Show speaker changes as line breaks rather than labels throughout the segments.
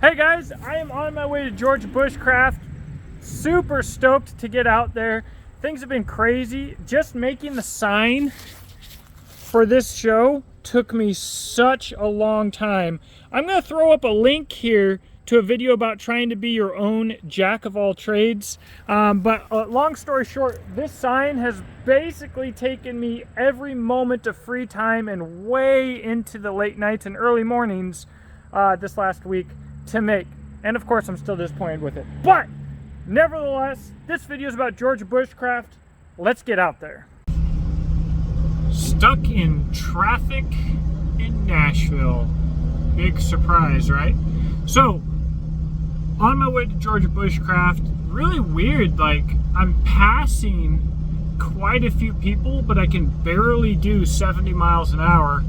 Hey guys, I am on my way to Georgia Bushcraft. Super stoked to get out there. Things have been crazy. Just making the sign for this show took me such a long time. I'm gonna throw up a link here to a video about trying to be your own jack of all trades. But long story short, this sign has basically taken me every moment of free time and way into the late nights and early mornings this last week to make. And of course, I'm still disappointed with it. But nevertheless, this video is about Georgia Bushcraft. Let's get out there. Stuck in traffic in Nashville. Big surprise, right? So, on my way to Georgia Bushcraft, really weird, like I'm passing quite a few people, but I can barely do 70 miles an hour.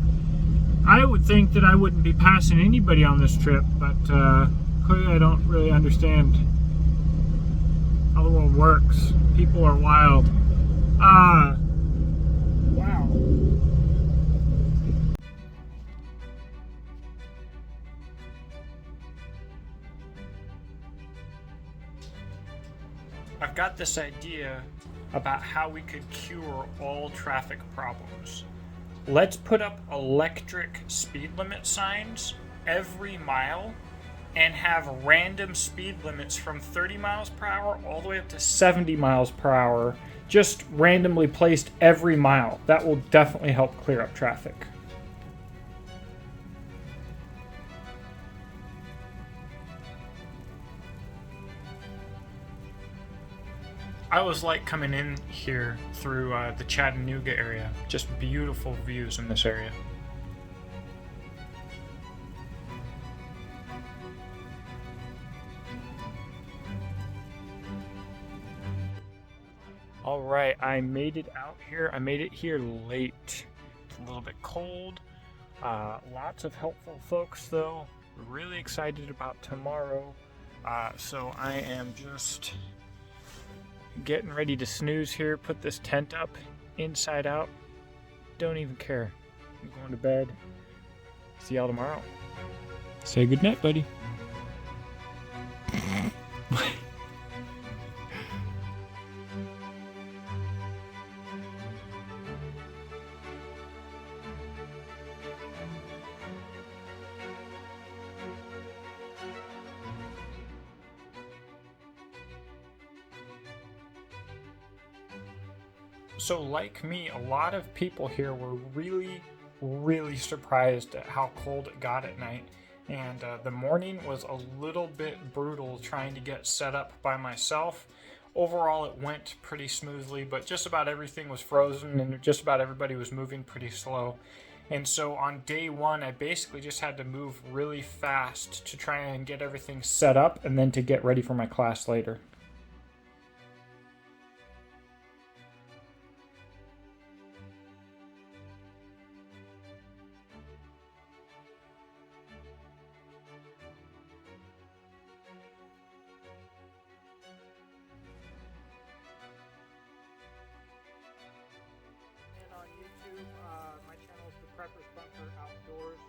I would think that I wouldn't be passing anybody on this trip, but clearly I don't really understand how the world works. People are wild. Wow. I've got this idea about how we could cure all traffic problems. Let's put up electric speed limit signs every mile and have random speed limits from 30 miles per hour all the way up to 70 miles per hour, just randomly placed every mile. That will definitely help clear up traffic. I always like coming in here through the Chattanooga area. Just beautiful views in this area. All right, I made it out here. I made it here late. It's a little bit cold. Lots of helpful folks though. Really excited about tomorrow. So I am just getting ready to snooze here, put this tent up inside out. Don't even care. I'm going to bed. See y'all tomorrow. Say goodnight, buddy. So like me, a lot of people here were really surprised at how cold it got at night. And the morning was a little bit brutal trying to get set up by myself. Overall, it went pretty smoothly, but just about everything was frozen and just about everybody was moving pretty slow. And so on day one, I basically just had to move really fast to try and get everything set up and then to get ready for my class later. My channel is The Prepper's Bunker Outdoors.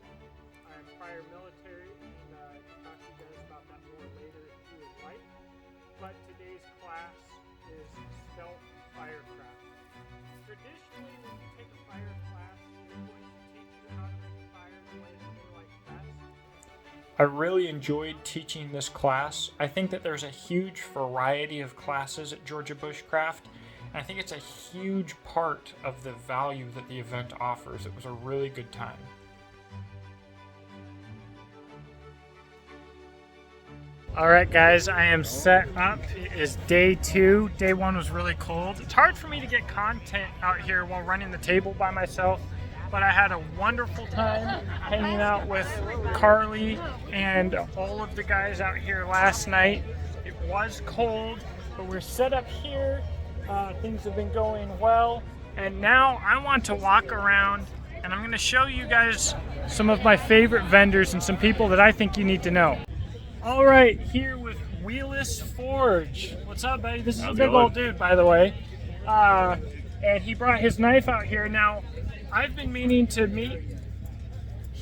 I'm prior military, and I'll talk to you guys about that more later if you would like. But today's class is stealth firecraft. Traditionally, when you take a fire class, they're going to teach you how to make a fire the way that you like best. I really enjoyed teaching this class. I think that there's a huge variety of classes at Georgia Bushcraft. I think it's a huge part of the value that the event offers. It was a really good time. All right, guys, I am set up. It is day 2. Day 1 was really cold. It's hard for me to get content out here while running the table by myself, but I had a wonderful time hanging out with Carly and all of the guys out here last night. It was cold, but we're set up here. Things have been going well, and now I want to walk around and I'm going to show you guys some of my favorite vendors and some people that I think you need to know. All right, here with Wheelis Forge. What's up, buddy? This is a big old dude, by the way. And he brought his knife out here. Now, I've been meaning to meet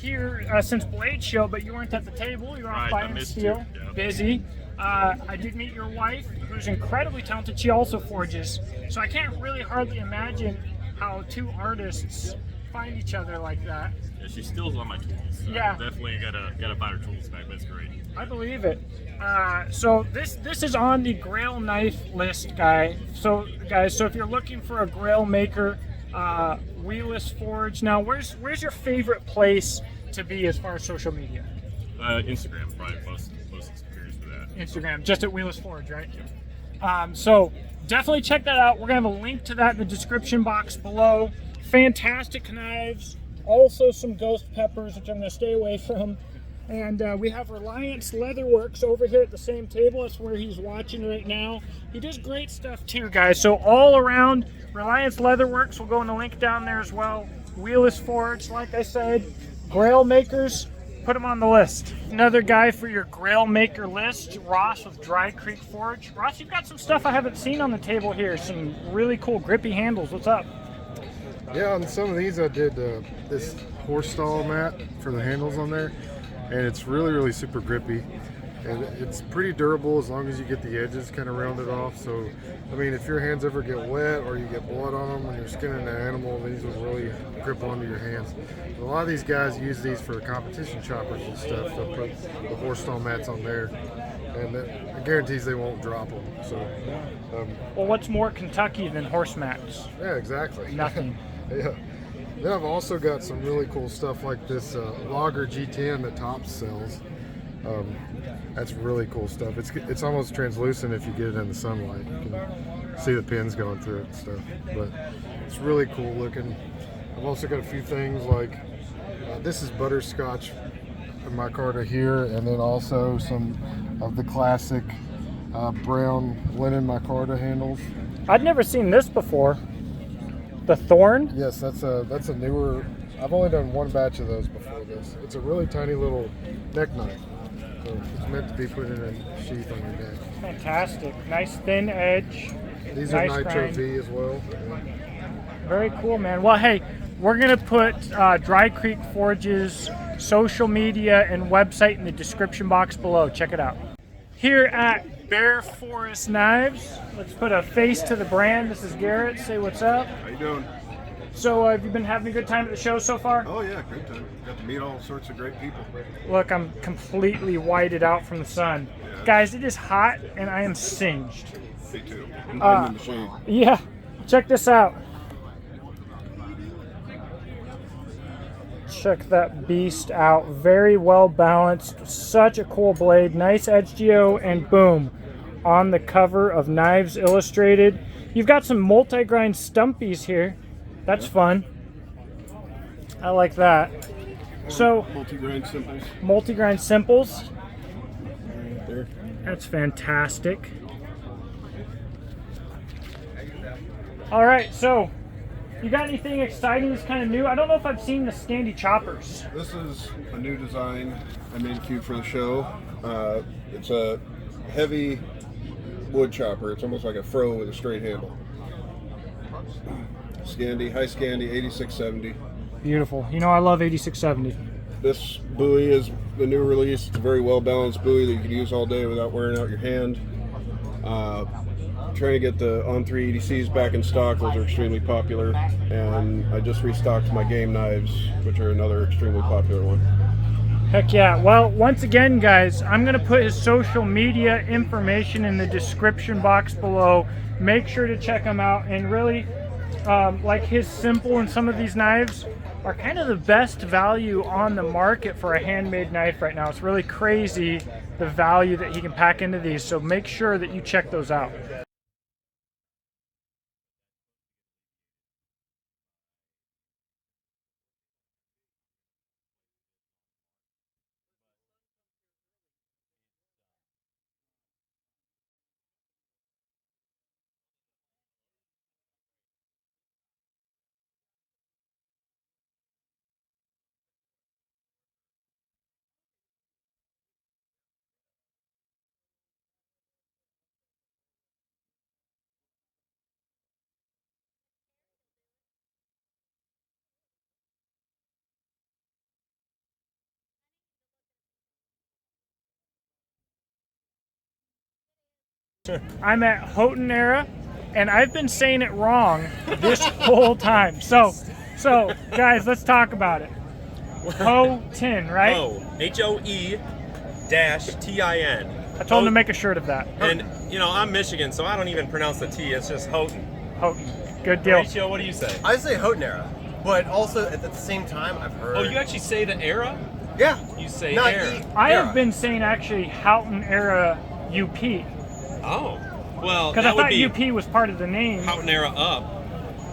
here since Blade Show, but you weren't at the table. You were off
Right,
buying steel, busy. I did meet your wife, who's incredibly talented. She also forges. So I can't really hardly imagine how two artists find each other like that.
Yeah, she steals all my tools. So
Yeah.
Definitely gotta buy her tools back. That's great.
I believe it. So this is on the Grail knife list, guys. So if you're looking for a Grailmaker, Wheelis Forge. Now, where's your favorite place to be as far as social media?
Instagram, probably most experience for that.
Instagram, just at Wheelis Forge, right? So definitely check that out. We're gonna have a link to that in the description box below. Fantastic knives. Also some ghost peppers, which I'm gonna stay away from. And we have Reliance Leatherworks over here at the same table. That's where he's watching right now. He does great stuff too, guys. So all around, Reliance Leatherworks, will go in the link down there as well. Wheelis Forge, like I said. Grailmakers, put them on the list. Another guy for your Grailmaker list, Ross with Dry Creek Forge. Ross, you've got some stuff I haven't seen on the table here. Some really cool grippy handles. What's up?
Yeah, on some of these I did this horse stall mat for the handles on there, and it's really super grippy, and it's pretty durable as long as you get the edges kind of rounded off. So I mean, if your hands ever get wet or you get blood on them when you're skinning an animal, these will really grip onto your hands. A lot of these guys use these for competition choppers and stuff. They'll put the horse stall mats on there, and it guarantees they won't drop them. So
well, what's more Kentucky than horse mats?
yeah, exactly.
Nothing.
Yeah. Then I've also got some really cool stuff like this Logger G10 that Tops sells. That's really cool stuff. It's almost translucent if you get it in the sunlight. You can see the pins going through it and stuff. But it's really cool looking. I've also got a few things like this is butterscotch micarta here, and then also some of the classic brown linen micarta handles.
I'd never seen this before. The thorn?
Yes, that's a newer. I've only done one batch of those before this. It's a really tiny little neck knife. So it's meant to be put in a sheath on your neck.
Fantastic. Nice thin edge.
These
nice
are Nitro
grind.
V as well.
Very cool, man. Well, hey, we're going to put Dry Creek Forge's social media and website in the description box below. Check it out. Here at Bear Forest Knives, let's put a face to the brand. This is Garrett. Say what's up.
How you doing?
So have you been having a good time at the show so far?
Oh yeah, great time. Got to meet all sorts of great people.
Look, I'm completely whited out from the sun.
Yeah.
Guys, it is hot and I am singed.
Me too. I'm in the shade.
Yeah, check this out. Check that beast out. Very well balanced. Such a cool blade. Nice edge geo, and boom, on the cover of Knives Illustrated. You've got some multi-grind stumpies here. That's fun. I like that. So,
Multi-grind simples.
multi-grind simples.
Right there.
That's fantastic. All right, so you got anything exciting that's kind of new? I don't know if I've seen the Standy choppers.
This is a new design I made cute for the show. It's a heavy wood chopper. It's almost like a fro with a straight handle. Scandy, high Scandy, 8670.
Beautiful. You know I love 8670.
This buoy is the new release. It's a very well balanced buoy that you can use all day without wearing out your hand. Trying to get the On 3 EDCs back in stock. Those are extremely popular. And I just restocked my game knives, which are another extremely popular one.
Heck yeah. Well, once again, guys, I'm going to put his social media information in the description box below. Make sure to check him out. And really, like his simple and some of these knives are kind of the best value on the market for a handmade knife right now. It's really crazy the value that he can pack into these. So make sure that you check those out. I'm at Houghton Era, and I've been saying it wrong this whole time. So guys, let's talk about it. Houghton, right?
H-O-E-T-I-N.
I told him to make a shirt of that.
And, you know, I'm Michigan, so I don't even pronounce the T. It's just Houghton.
Houghton. Good deal.
Horatio, what do you say?
I say Houghton Era, but also at the same time, I've heard.
Oh, you actually say the era?
Yeah.
You say
Not
era.
E.
I
Era.
have been saying actually Houghton Era UP.
Oh. Well,
Because I
that would
thought
be
UP was part of the name
Houghton era up.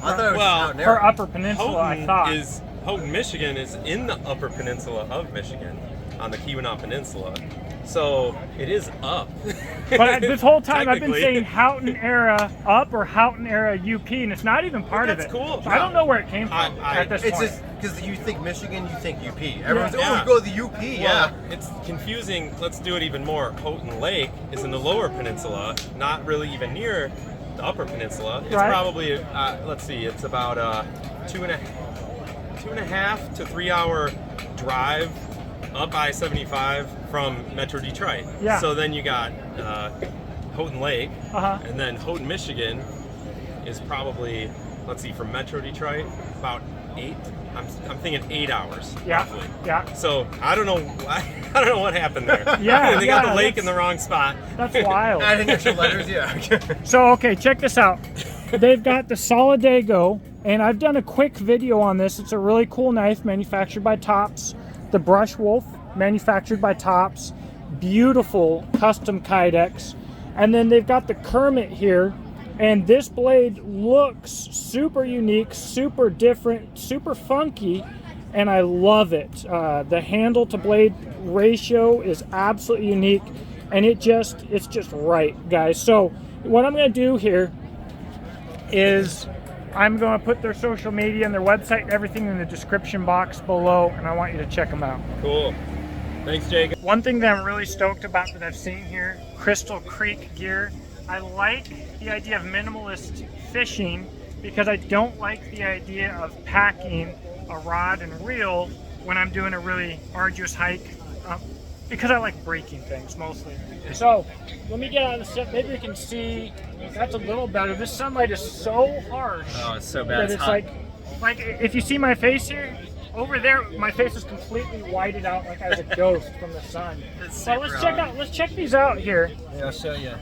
I thought it was
Well,
Houghton
for
Era.
Upper Peninsula, I thought.
Houghton, Michigan is in the Upper Peninsula of Michigan, on the Keweenaw Peninsula. So it is up.
But this whole time I've been
Technically.
saying Houghton Era up or Houghton Era UP, and it's not even part of
That's
it.
cool.
So I don't know where it came from
I-
at this
It's
point.
just because you think Michigan, you think UP. Everyone's
Yeah.
oh, we go to the UP.
Well, it's confusing. Let's do it even more. Houghton Lake is in the Lower Peninsula, not really even near the Upper Peninsula. It's
Right.
probably, let's see, it's about a 2.5 to 3 hour drive up I-75 from Metro Detroit.
Yeah.
So then you got Houghton Lake,
Uh-huh.
and then Houghton, Michigan is probably, let's see, from Metro Detroit, about 8. I'm thinking 8 hours,
Yeah.
roughly.
Yeah.
So I don't know. I don't know what happened there.
Yeah,
they got
yeah,
the lake
that's-
in the wrong spot.
That's wild.
Adding extra letters, yeah.
So, okay, check this out. They've got the Solidago, and I've done a quick video on this. It's a really cool knife manufactured by Tops. The Brush Wolf, manufactured by Tops. Beautiful custom Kydex. And then they've got the Kermit here, and this blade looks super unique, super different, super funky, and I love it. The handle to blade ratio is absolutely unique, and it's just right, guys. So what I'm going to do here is I'm going to put their social media and their website and everything in the description box below, and I want you to check them out.
Cool. Thanks, Jake.
One thing that I'm really stoked about that I've seen here, Crystal Creek gear. I like the idea of minimalist fishing because I don't like the idea of packing a rod and reel when I'm doing a really arduous hike because I like breaking things mostly. So let me get out of the set. Maybe you can see that's a little better. This sunlight is so harsh.
Oh, it's so
that
bad. It's
it's
hot.
like if you see my face here, over there, my face is completely whited out like I was a ghost from the sun. So let's check these out here.
Yeah, I'll show you.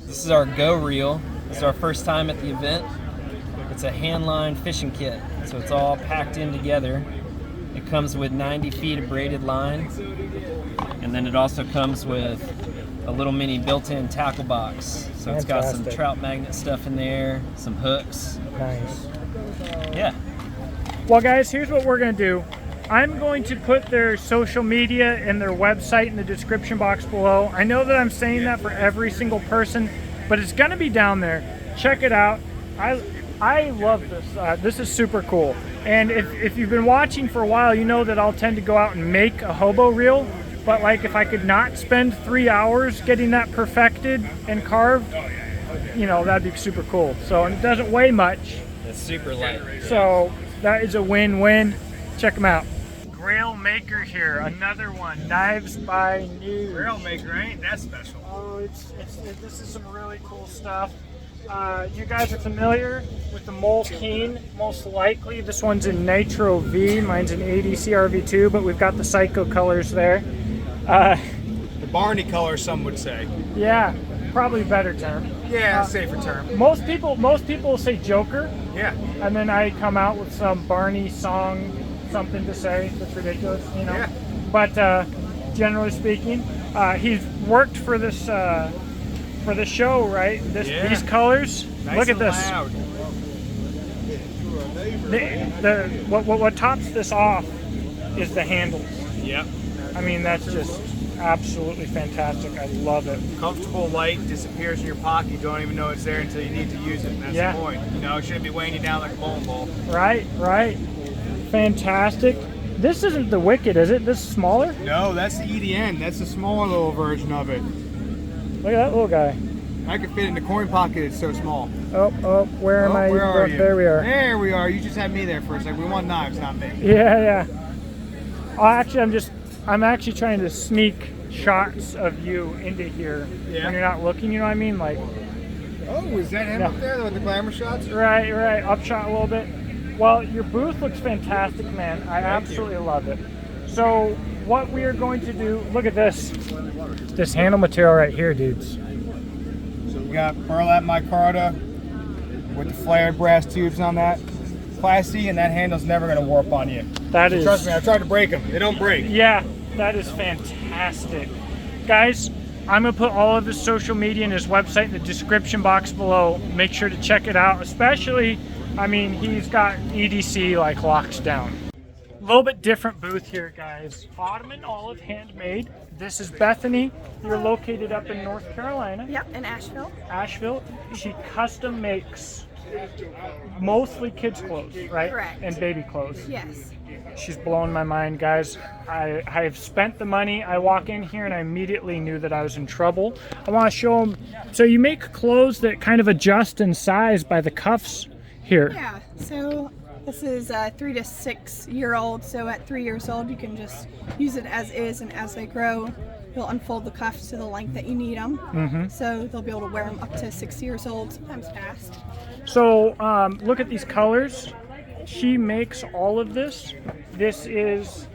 This is our Go Reel. This is our first time at the event. It's a hand-lined fishing kit, so it's all packed in together. It comes with 90 feet of braided line, and then it also comes with a little mini built-in tackle box. So it's got some
Fantastic.
trout magnet stuff in there, some hooks.
Nice.
Yeah.
Well, guys, here's what we're going to do. I'm going to put their social media and their website in the description box below. I know that I'm saying that for every single person, but it's going to be down there. Check it out. I love this. This is super cool. And if you've been watching for a while, you know that I'll tend to go out and make a hobo reel. But like if I could not spend 3 hours getting that perfected and carved, you know, that'd be super cool. So, and it doesn't weigh much.
It's super light.
So that is a win-win. Check them out. Grailmaker here, another one. Knives by Nuga.
Grailmaker ain't that special.
Oh, this is some really cool stuff. You guys are familiar with the Moleskine, most likely. This one's in Nitro V, mine's in 80 CRV2, but we've got the Psycho colors there.
The Barney color, some would say.
Yeah, probably a better term.
Yeah, safer term.
Most people will say Joker,
Yeah.
and then I come out with some Barney song, something to say that's ridiculous, you know.
Yeah.
But generally speaking, he's worked for this show, right?
Yeah.
These colors.
Nice
Look at
and
this.
loud.
What tops this off is the handles.
Yep.
I mean, that's just absolutely fantastic. I love it.
Comfortable, light, disappears in your pocket. You don't even know it's there until you need to use it. And that's
Yeah.
the point. You know, it shouldn't be weighing you down like a bowling ball.
Right. Fantastic. This isn't the Wicked, is it? This is smaller?
No, that's the EDN. That's the smaller little version of it.
Look at that little guy.
I can fit in the coin pocket. It's so small.
Oh, where am I?
Where are you?
There we are.
There we are. You just had me there for a second. We want knives, not me.
Yeah. Oh, actually, I'm actually trying to sneak shots of you into here when you're not looking, you know what I mean? Like,
Oh, is that him up there with the glamour shots?
right, upshot a little bit. Well, your booth looks fantastic, man. I absolutely love it. So what we are going to do, look at this handle material right here, dudes.
So we got burlap micarta with the flared brass tubes on that. Classy, and that handle's never going to warp on you.
That is,
Trust me, I've tried to break them. They don't break.
yeah, that is fantastic. Guys, I'm going to put all of his social media and his website in the description box below. Make sure to check it out, especially, I mean, he's got EDC like locked down. A little bit different booth here, guys. Autumn and Olive Handmade. This is Bethany. You're located up in North Carolina.
Yep, in Asheville.
Asheville. She custom makes mostly kids clothes, right?
Correct.
And baby clothes.
Yes.
She's blowing my mind, guys. I've spent the money. I walk in here and I immediately knew that I was in trouble. I want to show them. So you make clothes that kind of adjust in size by the cuffs here.
Yeah, so this is a 3 to 6 year old. So at 3 years old, you can just use it as is, and as they grow, you'll unfold the cuffs to the length that you need them. So they'll be able to wear them up to 6 years old, sometimes past.
So look at these colors. She makes all of this. This is,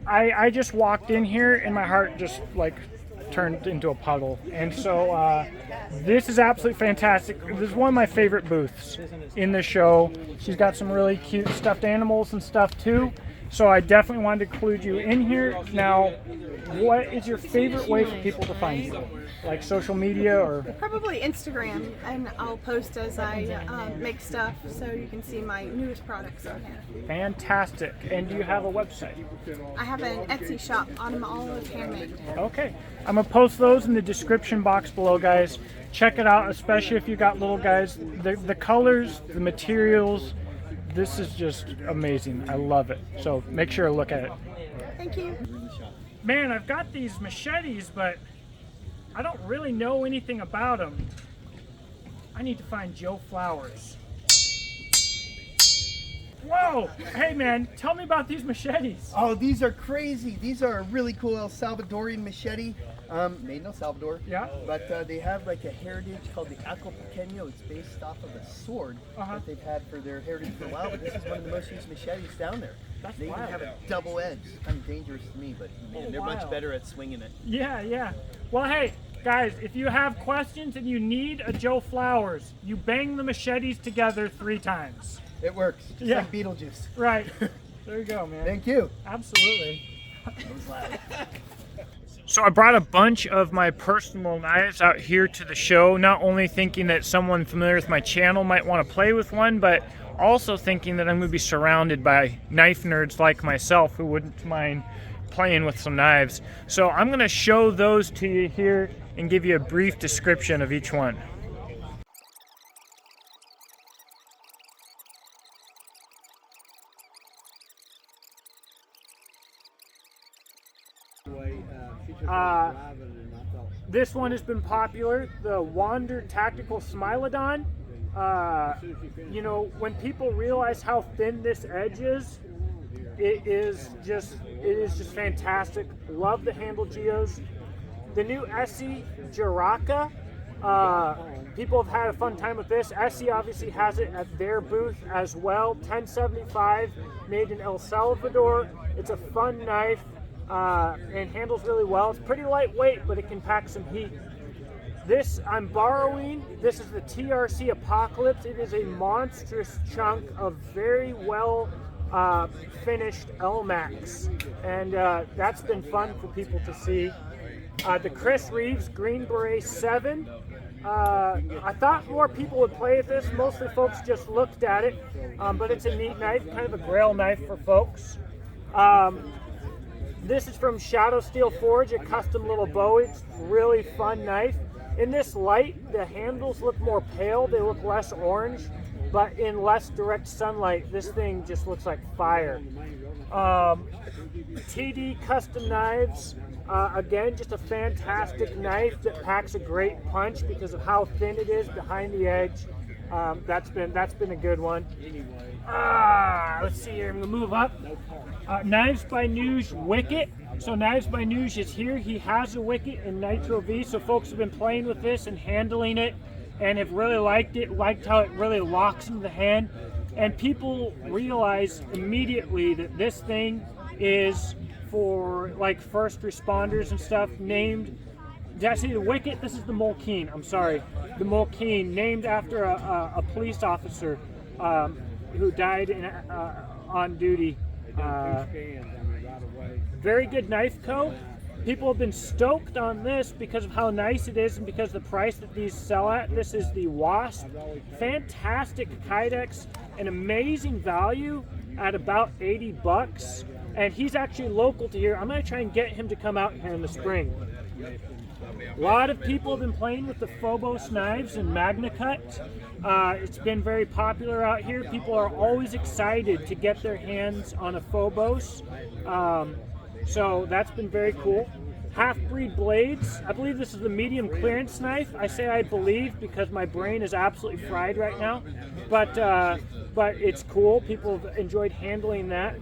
I just walked in here and my heart just like turned into a puddle. And so this is absolutely fantastic. This is one of my favorite booths in the show. She's got some really cute stuffed animals and stuff too. So I definitely wanted to include you in here. Now, what is your favorite way for people to find you? Like social media or?
Probably Instagram, and I'll post as I make stuff, so you can see my newest products on here.
Fantastic. And do you have a website?
I have an Etsy shop, Autumn Olive Handmade.
Okay. I'm going to post those in the description box below, guys. Check it out, especially if you got little guys. The colors, the materials, this is just amazing. I love it. So make sure to look at it.
Thank you.
Man, I've got these machetes, but I don't really know anything about them. I need to find Joe Flowers. Whoa! Hey man, tell me about these machetes.
Oh, these are crazy. These are a really cool El Salvadorian machete, made in El Salvador.
Yeah.
But they have like a heritage called the Aco Pequeño. It's based off of a sword that they've had for their heritage for a while. But this is one of the most used machetes down there.
That's
they even
wild.
have a double edge. It's kind of dangerous to me, but man, they're much
wild.
better at swinging it.
Yeah. Well, hey, guys, if you have questions and you need a Joe Flowers, you bang the machetes together 3 times.
It works. Just like Beetlejuice.
Right. There you go, man.
Thank you.
Absolutely. So I brought a bunch of my personal knives out here to the show, not only thinking that someone familiar with my channel might want to play with one, but also thinking that I'm going to be surrounded by knife nerds like myself who wouldn't mind playing with some knives. So I'm going to show those to you here and give you a brief description of each one. This one has been popular, the Wander Tactical Smilodon. You know, when people realize how thin this edge is, it is just fantastic. Love the handle geos. The new Essie Jaraka, people have had a fun time with this. Essie obviously has it at their booth as well. 1075, made in El Salvador. It's a fun knife. And handles really well. It's pretty lightweight, but it can pack some heat. This I'm borrowing. This is the TRC Apocalypse. It is a monstrous chunk of very well finished Elmax, and that's been fun for people to see. The Chris Reeves Green Beret 7. I thought more people would play with this. Mostly folks just looked at it, but it's a neat knife, kind of a grail knife for folks. This is from Shadow Steel Forge, a custom little Bowie. It's a really fun knife. In this light, the handles look more pale. They look less orange, but in less direct sunlight, this thing just looks like fire. TD Custom Knives. Again, just a fantastic knife that packs a great punch because of how thin it is behind the edge. That's been a good one. Let's see here. I'm gonna move up. Knives by Nuge Wicket. So Knives by Nuge is here. He has a Wicket in Nitro V. So folks have been playing with this and handling it, and have really liked it. Liked how it really locks into the hand. And people realize immediately that this thing is for like first responders and stuff. Named. Did I say the Wicket? This is the Moleskine. I'm sorry. The Moleskine, named after a police officer who died on duty. Very good knife co. People have been stoked on this because of how nice it is and because of the price that these sell at. This is the Wasp. Fantastic Kydex. An amazing value at about 80 bucks. And he's actually local to here. I'm going to try and get him to come out here in the spring. A lot of people have been playing with the Phobos knives and Magna Cut. It's been very popular out here. People are always excited to get their hands on a Phobos. So that's been very cool. Half-breed blades. I believe this is the medium clearance knife. I say I believe because my brain is absolutely fried right now. But it's cool. People have enjoyed handling that.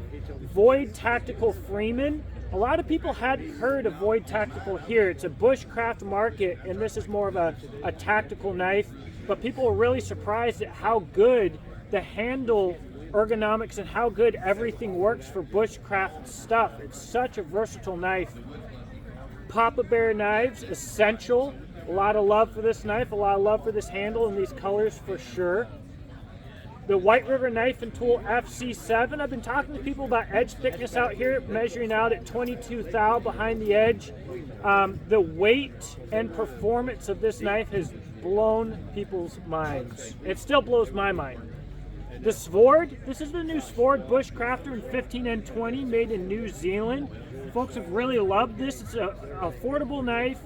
Void Tactical Freeman. A lot of people hadn't heard of Void Tactical here. It's a bushcraft market, and this is more of a tactical knife. But people are really surprised at how good the handle ergonomics and how good everything works for bushcraft stuff. It's such a versatile knife. Papa Bear knives, essential. A lot of love for this knife, a lot of love for this handle and these colors for sure. The White River Knife and Tool FC7. I've been talking to people about edge thickness out here, measuring out at 22 thou behind the edge. The weight and performance of this knife has blown people's minds. It still blows my mind. The Sword. This is the new Sword Bushcrafter in 15N20, made in New Zealand. Folks have really loved this. It's an affordable knife,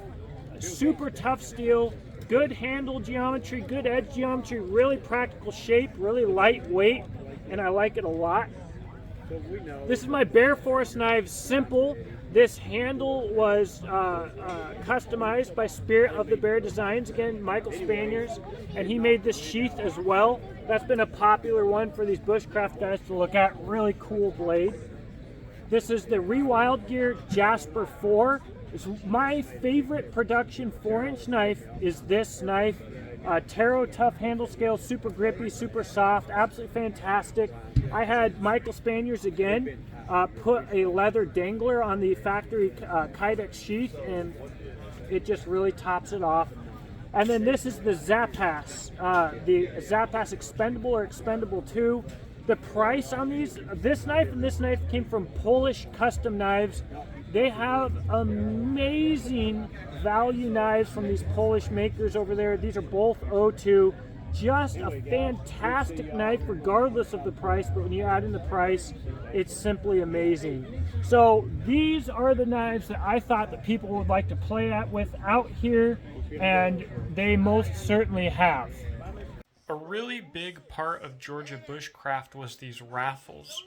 super tough steel. Good handle geometry, good edge geometry, really practical shape, really lightweight, and I like it a lot. This is my Bear Forest Knives Simple. This handle was customized by Spirit of the Bear Designs, again, Michael Spaniers, and he made this sheath as well. That's been a popular one for these bushcraft guys to look at. Really cool blade. This is the Rewild Gear Jasper 4. My favorite production 4-inch knife is this knife. Taro tough handle scale, super grippy, super soft, absolutely fantastic. I had Michael Spaniers again put a leather dangler on the factory Kydex sheath, and it just really tops it off. And then this is the Zapas, the Zapas Expendable or Expendable 2. The price on this knife and this knife came from Polish Custom Knives. They have amazing value knives from these Polish makers over there. These are both O2. Just a fantastic knife regardless of the price, but when you add in the price, it's simply amazing. So these are the knives that I thought that people would like to play with out here, and they most certainly have. A really big part of Georgia Bushcraft was these raffles.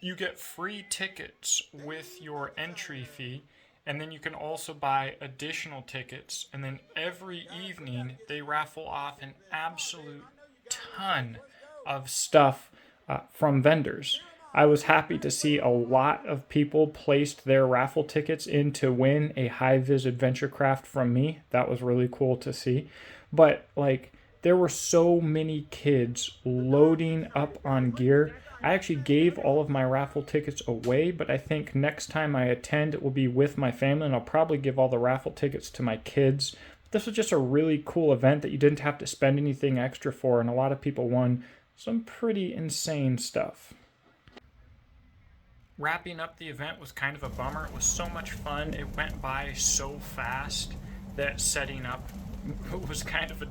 You get free tickets with your entry fee, and then you can also buy additional tickets, and then every evening they raffle off an absolute ton of stuff from vendors. I was happy to see a lot of people placed their raffle tickets in to win a high-vis adventure craft from me. That was really cool to see. But like, there were so many kids loading up on gear. I actually gave all of my raffle tickets away, but I think next time I attend, it will be with my family, and I'll probably give all the raffle tickets to my kids. This was just a really cool event that you didn't have to spend anything extra for, and a lot of people won some pretty insane stuff. Wrapping up the event was kind of a bummer. It was so much fun. It went by so fast that setting up was kind of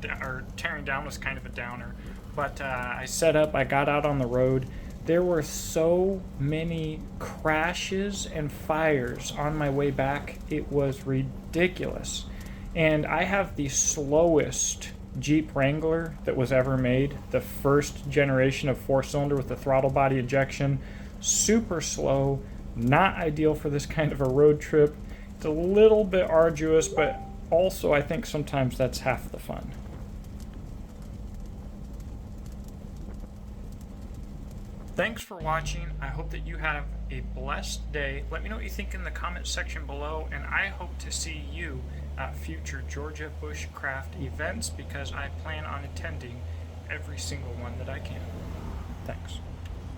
tearing down was kind of a downer. But I set up, I got out on the road. There were so many crashes and fires on my way back. It was ridiculous. And I have the slowest Jeep Wrangler that was ever made. The first generation of 4-cylinder with the throttle body injection. Super slow, not ideal for this kind of a road trip. It's a little bit arduous, but also I think sometimes that's half the fun. Thanks for watching. I hope that you have a blessed day. Let me know what you think in the comment section below, and I hope to see you at future Georgia Bushcraft events because I plan on attending every single one that I can. Thanks.